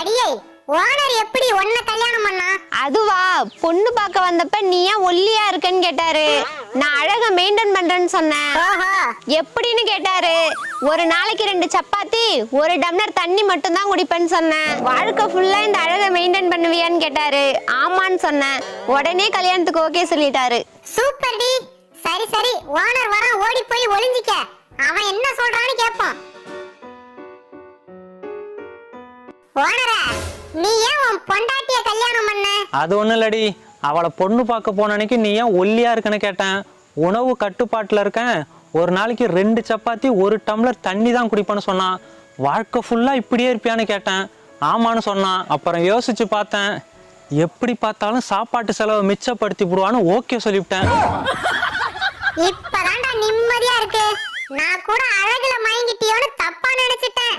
அடியே ஓனர் எப்படி உன்னை கல்யாணம் பண்ணா? அதுவா, பொண்ணு பார்க்க வந்தப்ப நீ ஏன் ஒல்லியா இருக்கன்னு கேட்டாரு. நான் அழக மெயின்டைன் பண்றேன்னு சொன்னேன். எப்படின்னு கேட்டாரு. ஒரு நாளைக்கு 2 சப்பாத்தி 1 டம்ளர் தண்ணி மட்டும் தான் குடிப்பேன்னு சொன்னேன். வாழ்க்கை ஃபுல்லா இந்த அழக மெயின்டைன் பண்ணுவியான்னு கேட்டாரு. ஆமான்னு சொன்னேன். உடனே கல்யாணத்துக்கு ஓகே சொல்லிட்டாரு. சூப்பர் டி. சரி சரி, ஓனர் வர, ஓடி போய் ஒளிஞ்சிக்க. அவன் என்ன சொல்றான்னு கேட்போம். ஓனரே, நீ ஏன் உன் பொண்டாட்டிய கல்யாணம் பண்ண? அது ஒண்ணும் இல்லடி, அவளை பொண்ணு பார்க்க போன அன்னைக்கு நீ ஏன் ஒல்லியா இருக்குன்னு கேட்டேன். உணவு கட்டுப்பாட்டுல இருக்கேன், ஒரு நாளைக்கு 2 சப்பாத்தி 1 டம்ளர் தண்ணி தான் குடிப்பேன்னு சொன்னான். வாழ்க்கை ஃபுல்லா இப்படியே இருப்பியான்னு கேட்டேன். ஆமான்னு சொன்னான். அப்புறம் யோசிச்சு பார்த்தேன், எப்படி பார்த்தாலும் சாப்பாட்டு செலவை மிச்சப்படுத்தி விடுவான்னு ஓகே சொல்லிவிட்டேன். இப்பதான்டா நிம்மதியா இருக்கு. நான் கூட அழகுல மயங்கிட்டியோன்னு தப்பா நினைச்சிட்டேன்.